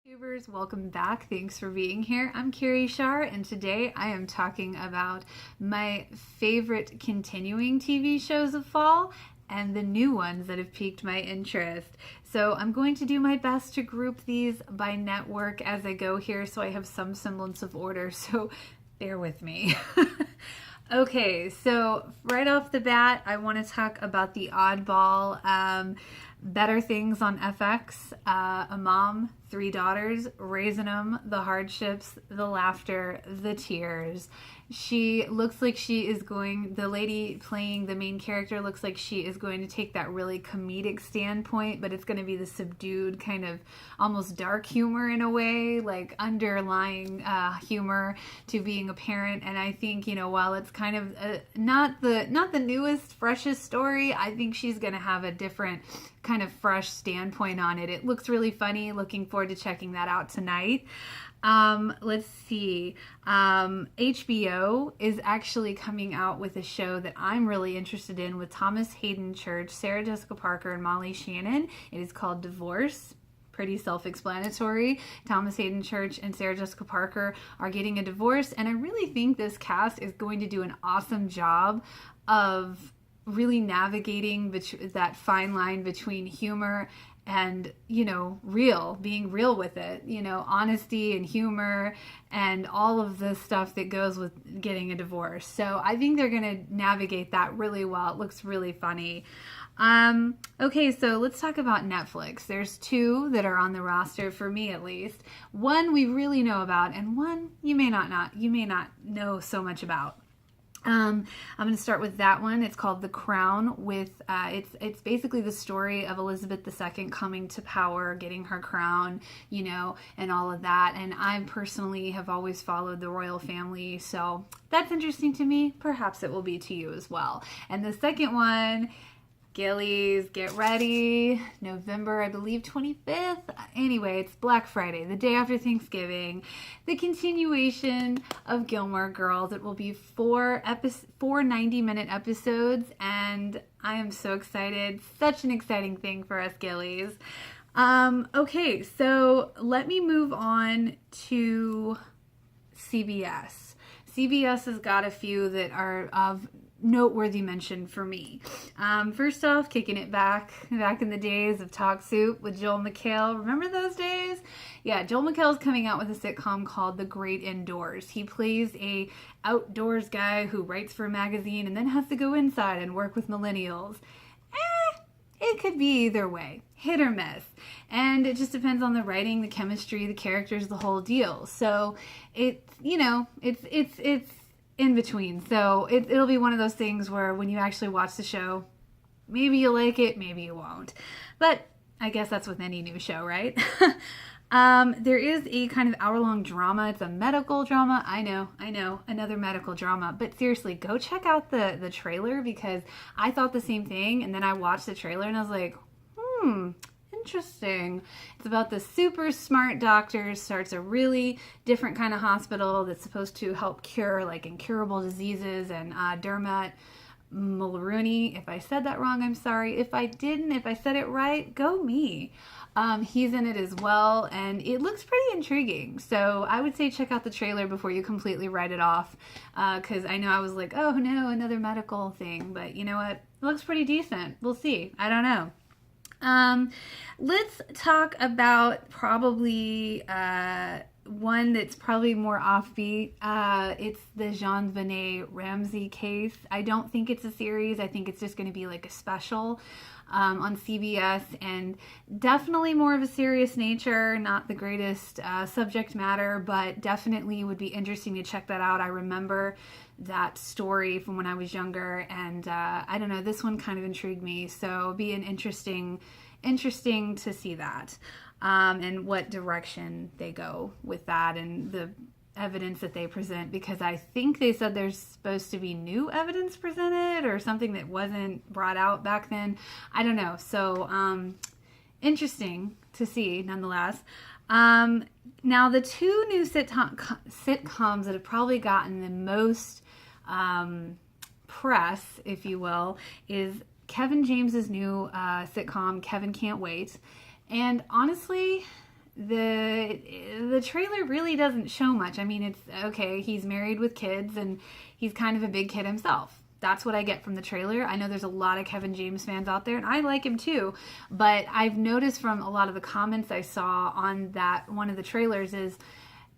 YouTubers, welcome back. Thanks for being here. I'm Carrie Shar, and today I am talking about my favorite continuing TV shows of fall and the new ones that have piqued my interest. So I'm going to do my best to group these by network as I go here so I have some semblance of order, so bear with me. Okay, so right off the bat, I want to talk about the oddball Better Things on FX. A mom, three daughters, raising them, the hardships, the laughter, the tears. She looks like she is going, the lady playing the main character looks like she is going to take that really comedic standpoint, but it's going to be the subdued kind of almost dark humor in a way, like underlying humor to being a parent. And I think, you know, while it's kind of not the newest, freshest story, I think she's going to have a different kind of fresh standpoint on it. It looks really funny. Looking forward to checking that out tonight. Let's see. HBO is actually coming out with a show that I'm really interested in with Thomas Hayden Church, Sarah Jessica Parker, and Molly Shannon. It is called Divorce. Pretty self-explanatory. Thomas Hayden Church and Sarah Jessica Parker are getting a divorce, and I really think this cast is going to do an awesome job of really navigating that fine line between humor and, you know, being real with it, you know, honesty and humor and all of the stuff that goes with getting a divorce. So I think they're going to navigate that really well. It looks really funny. Okay, so let's talk about Netflix. There's two that are on the roster, for me at least. One we really know about, and one you may not know so much about. I'm going to start with that one. It's called The Crown. It's basically the story of Elizabeth II coming to power, getting her crown, you know, and all of that. And I personally have always followed the royal family, so that's interesting to me. Perhaps it will be to you as well. And the second one, Gillies, get ready. November, I believe, 25th. Anyway, it's Black Friday, the day after Thanksgiving. The continuation of Gilmore Girls. It will be four 90-minute episodes, and I am so excited. Such an exciting thing for us Gillies. Okay, so let me move on to CBS. CBS has got a few that are of noteworthy mention for me. First off, kicking it back in the days of Talk Soup with Joel McHale. Remember those days? Yeah, Joel McHale is coming out with a sitcom called The Great Indoors. He plays a outdoors guy who writes for a magazine and then has to go inside and work with millennials. It could be either way, hit or miss. And it just depends on the writing, the chemistry, the characters, the whole deal. So it's in between. So it'll be one of those things where when you actually watch the show, maybe you'll like it, maybe you won't. But I guess that's with any new show, right? There is a kind of hour-long drama. It's a medical drama. I know, another medical drama. But seriously, go check out the trailer, because I thought the same thing, and then I watched the trailer and I was like, interesting. It's about the super smart doctor starts a really different kind of hospital that's supposed to help cure like incurable diseases, and Dermot Mulroney, if I said that wrong, I'm sorry. If I didn't, if I said it right, go me. He's in it as well, and it looks pretty intriguing. So I would say check out the trailer before you completely write it off, because I know I was like, oh no, another medical thing. But you know what? It looks pretty decent. We'll see. I don't know. Let's talk about probably one that's probably more offbeat. It's the Jean-Benet Ramsey case. I don't think it's a series. I think it's just going to be like a special on CBS, and definitely more of a serious nature, not the greatest subject matter, but definitely would be interesting to check that out. I remember that story from when I was younger, and I don't know, this one kind of intrigued me, so it'll be an interesting to see that, and what direction they go with that and the evidence that they present, because I think they said there's supposed to be new evidence presented or something that wasn't brought out back then. I don't know. So interesting to see nonetheless. Now the two new sitcoms that have probably gotten the most press, if you will, is Kevin James's new sitcom Kevin Can't Wait. And honestly, the trailer really doesn't show much. I mean, it's okay, he's married with kids and he's kind of a big kid himself. That's what I get from the trailer. I know there's a lot of Kevin James fans out there, and I like him too. But I've noticed from a lot of the comments I saw on that one of the trailers is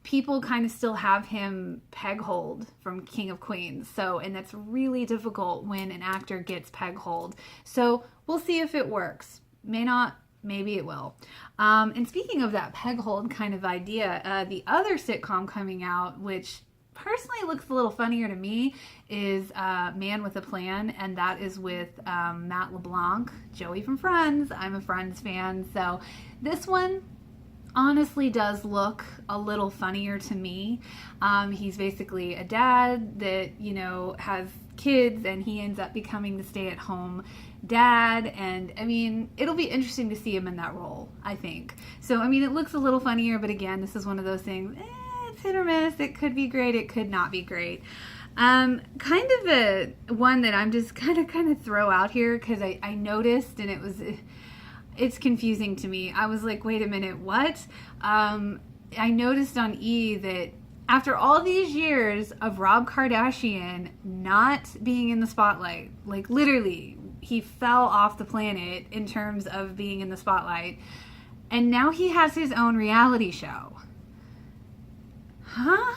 people kind of still have him peg hold from King of Queens. So, and that's really difficult when an actor gets peg hold. So we'll see if it works. May not, maybe it will. And speaking of that peg hold kind of idea, the other sitcom coming out, which personally looks a little funnier to me, is Man with a Plan, and that is with Matt LeBlanc, Joey from Friends. I'm a Friends fan, so this one honestly does look a little funnier to me. He's basically a dad that, you know, has kids, and he ends up becoming the stay-at-home dad, and I mean, it'll be interesting to see him in that role, I think. So, I mean, it looks a little funnier, but again, this is one of those things, it's hit or miss. It could be great, it could not be great. Kind of a one that I'm just kind of throw out here because I noticed, and it's confusing to me. I was like, wait a minute, what? I noticed on E that after all these years of Rob Kardashian not being in the spotlight, like literally, he fell off the planet in terms of being in the spotlight, and now he has his own reality show. Huh?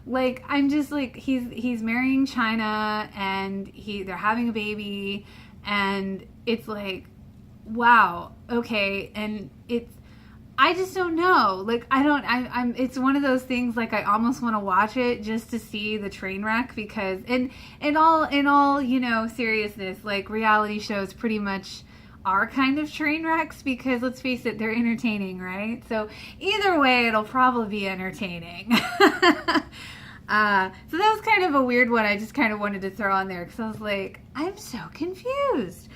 Like, I'm just like, he's marrying China, and they're having a baby, and it's like, wow, okay, and I just don't know. Like, it's one of those things, like, I almost want to watch it just to see the train wreck, because, in all, you know, seriousness, like, reality shows pretty much are kind of train wrecks, because let's face it, they're entertaining, right? So either way, it'll probably be entertaining. So that was kind of a weird one. I just kind of wanted to throw on there because I was like, I'm so confused.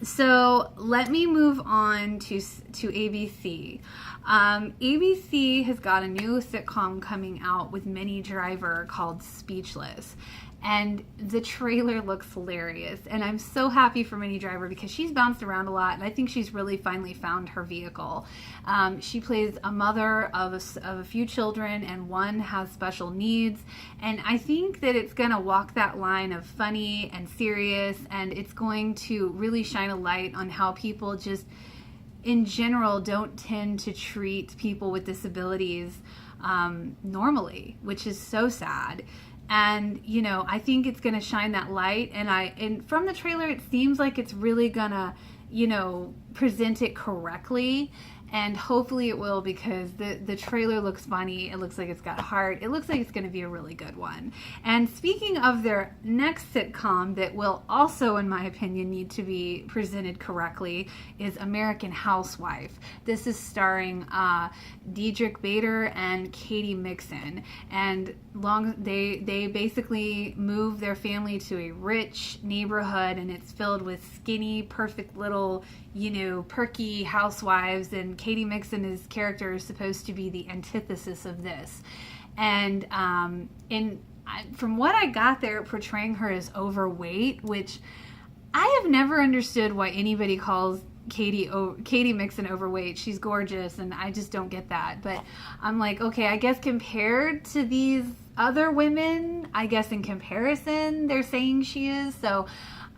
So let me move on to ABC. ABC has got a new sitcom coming out with Minnie Driver called Speechless. And the trailer looks hilarious. And I'm so happy for Minnie Driver because she's bounced around a lot. And I think she's really finally found her vehicle. She plays a mother of a few children, and one has special needs. And I think that it's going to walk that line of funny and serious. And it's going to really shine a light on how people just, in general, don't tend to treat people with disabilities normally, which is so sad. And, you know, I think it's going to shine that light. And from the trailer, it seems like it's really going to, you know, present it correctly. And hopefully it will, because the trailer looks funny. It looks like it's got heart. It looks like it's going to be a really good one. And speaking of their next sitcom that will also, in my opinion, need to be presented correctly is American Housewife. This is starring Diedrich Bader and Katie Mixon. And they basically move their family to a rich neighborhood, and it's filled with skinny, perfect little, you know, perky housewives, and Katie Mixon's character is supposed to be the antithesis of this. And from what I got, they're portraying her as overweight, which I have never understood why anybody calls Katie Mixon overweight. She's gorgeous, and I just don't get that. But I'm like, okay, I guess compared to these other women, I guess in comparison, they're saying she is. So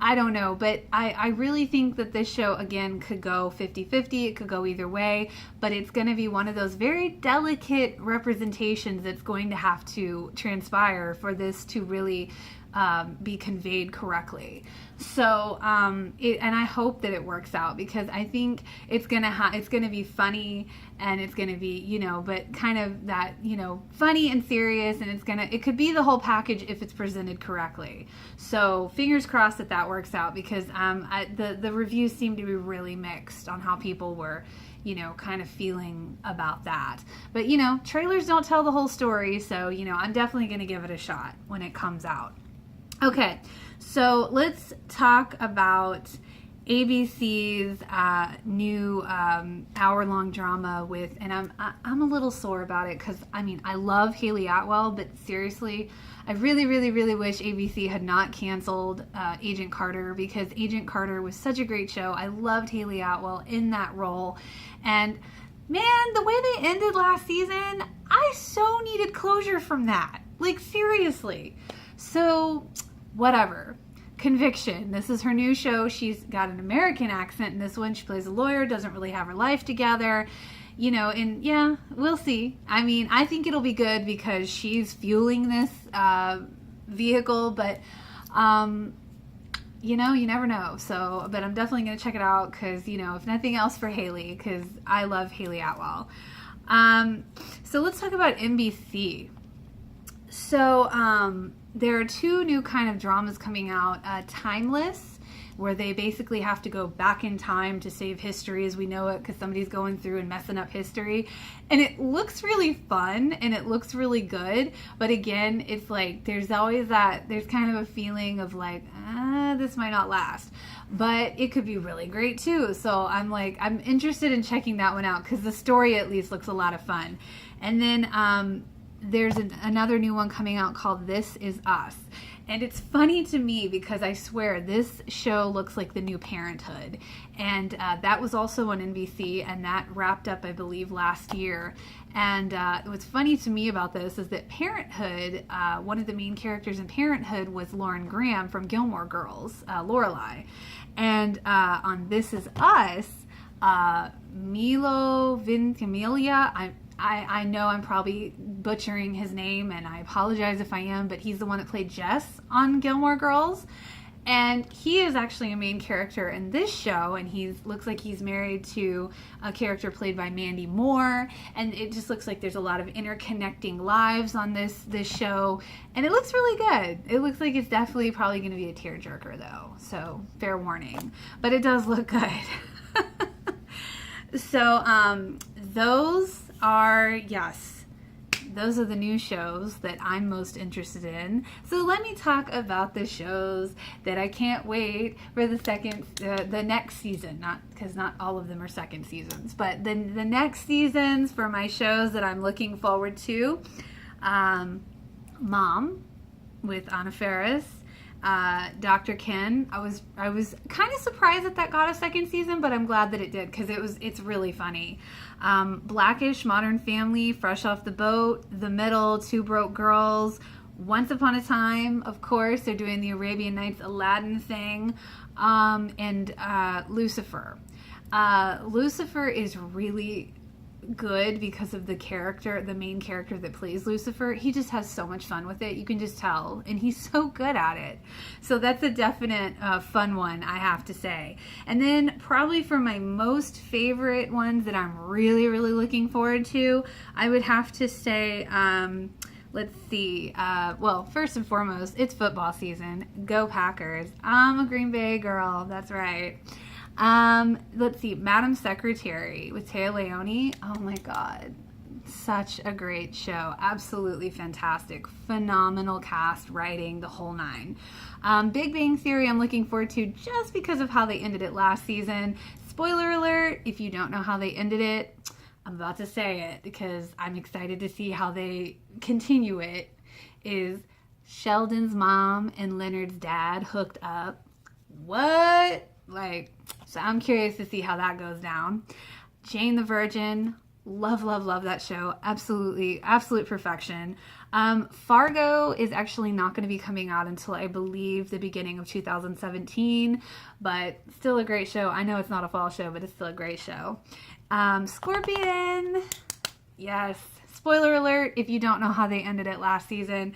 I don't know, but I really think that this show, again, could go 50-50. It could go either way, but it's going to be one of those very delicate representations that's going to have to transpire for this to really be conveyed correctly. So, and I hope that it works out, because I think it's gonna be funny, and it's gonna be, you know, but kind of that, you know, funny and serious, and it could be the whole package if it's presented correctly. So fingers crossed that works out, because the reviews seem to be really mixed on how people were, you know, kind of feeling about that. But, you know, trailers don't tell the whole story, so, you know, I'm definitely gonna give it a shot when it comes out. Okay, so let's talk about ABC's new hour-long drama with, and I'm a little sore about it because I mean I love Haley Atwell, but seriously, I really, really, really wish ABC had not canceled Agent Carter, because Agent Carter was such a great show. I loved Haley Atwell in that role, and man, the way they ended last season, I so needed closure from that. Like, seriously. So, whatever. Conviction. This is her new show. She's got an American accent in this one. She plays a lawyer, doesn't really have her life together. You know, and yeah, we'll see. I mean, I think it'll be good because she's fueling this vehicle, but you know, you never know. So, but I'm definitely going to check it out because, you know, if nothing else for Haley, because I love Haley Atwell. So let's talk about NBC. So there are two new kind of dramas coming out. Timeless, where they basically have to go back in time to save history as we know it because somebody's going through and messing up history. And it looks really fun and it looks really good. But again, it's like there's always there's kind of a feeling of like, this might not last. But it could be really great too. So I'm interested in checking that one out because the story at least looks a lot of fun. And then there's another new one coming out called This Is Us. And it's funny to me because I swear this show looks like the new Parenthood. And that was also on NBC, and that wrapped up, I believe, last year. And what's funny to me about this is that Parenthood, one of the main characters in Parenthood was Lauren Graham from Gilmore Girls, Lorelai. And on This Is Us, Milo Ventimiglia, I know I'm probably butchering his name, and I apologize if I am, but he's the one that played Jess on Gilmore Girls. And he is actually a main character in this show, and he looks like he's married to a character played by Mandy Moore, and it just looks like there's a lot of interconnecting lives on this show, and it looks really good. It looks like it's definitely probably going to be a tearjerker, though, so fair warning. But it does look good. So those are the new shows that I'm most interested in. So let me talk about the shows that I can't wait for the next season. Not because not all of them are second seasons, but the next seasons for my shows that I'm looking forward to. Mom with Anna Faris. Dr. Ken. I was kind of surprised that got a second season, but I'm glad that it did because it's really funny. Blackish, Modern Family, Fresh Off the Boat, The Middle, Two Broke Girls, Once Upon a Time, of course, they're doing the Arabian Nights Aladdin thing, and Lucifer. Lucifer is really good because of the main character that plays Lucifer. He just has so much fun with it. You can just tell, and he's so good at it. So that's a definite fun one, I have to say. And then probably for my most favorite ones that I'm really, really looking forward to, I would have to say, let's see. Well, first and foremost, it's football season. Go Packers. I'm a Green Bay girl. That's right. Let's see, Madam Secretary with Taya Leone. Oh my God. Such a great show. Absolutely fantastic. Phenomenal cast, writing, the whole nine. Big Bang Theory I'm looking forward to just because of how they ended it last season. Spoiler alert, if you don't know how they ended it, I'm about to say it because I'm excited to see how they continue it. Is Sheldon's mom and Leonard's dad hooked up? What? So I'm curious to see how that goes down. Jane the Virgin, love that show. Absolute perfection. Fargo is actually not going to be coming out until I believe the beginning of 2017, but still a great show. I know it's not a fall show, but it's still a great show. Scorpion, yes. Spoiler alert, if you don't know how they ended it last season,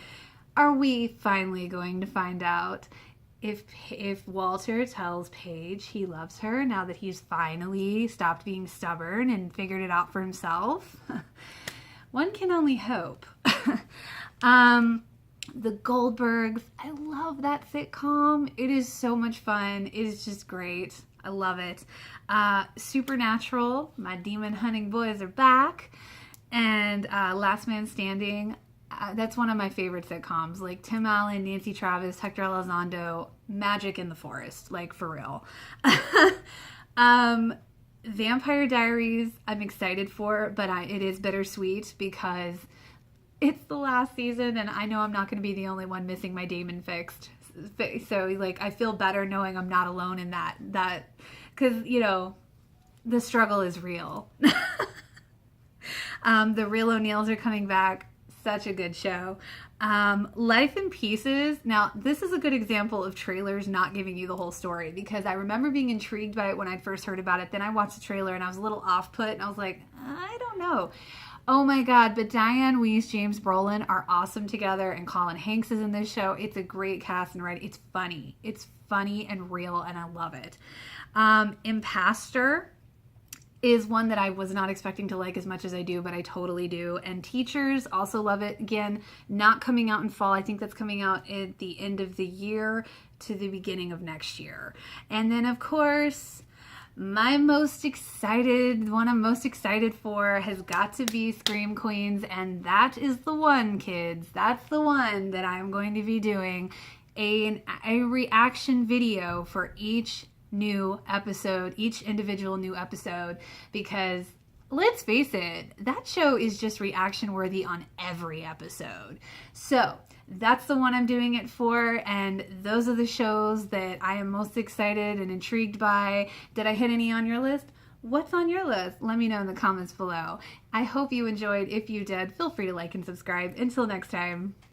are we finally going to find out if Walter tells Paige he loves her now that he's finally stopped being stubborn and figured it out for himself? One can only hope. The Goldbergs. I love that sitcom. It is so much fun. It is just great. I love it. Supernatural. My demon hunting boys are back. And Last Man Standing. That's one of my favorite sitcoms. Like Tim Allen, Nancy Travis, Hector Elizondo. magic in the forest, like for real. Vampire Diaries, I'm excited for, but it is bittersweet because it's the last season, and I know I'm not going to be the only one missing my Damon fixed. So, like, I feel better knowing I'm not alone in that, because, you know, the struggle is real. The Real O'Neills are coming back. Such a good show. Life in Pieces. Now, this is a good example of trailers not giving you the whole story, because I remember being intrigued by it when I first heard about it. Then I watched the trailer and I was a little off put, and I was like, I don't know. Oh my God, but Diane Weiss, James Brolin are awesome together, and Colin Hanks is in this show. It's a great cast and writing. It's funny. It's funny and real, and I love it. Impastor is one that I was not expecting to like as much as I do, but I totally do. And Teachers, also love it. Again, not coming out in fall. I think that's coming out at the end of the year to the beginning of next year. And then, of course, one I'm most excited for has got to be Scream Queens, and that is the one, kids. That's the one that I'm going to be doing a reaction video for each new episode, each individual new episode, because let's face it, that show is just reaction worthy on every episode. So that's the one I'm doing it for, and those are the shows that I am most excited and intrigued by. Did I hit any on your list? What's on your list? Let me know in the comments below. I hope you enjoyed. If you did, feel free to like and subscribe. Until next time.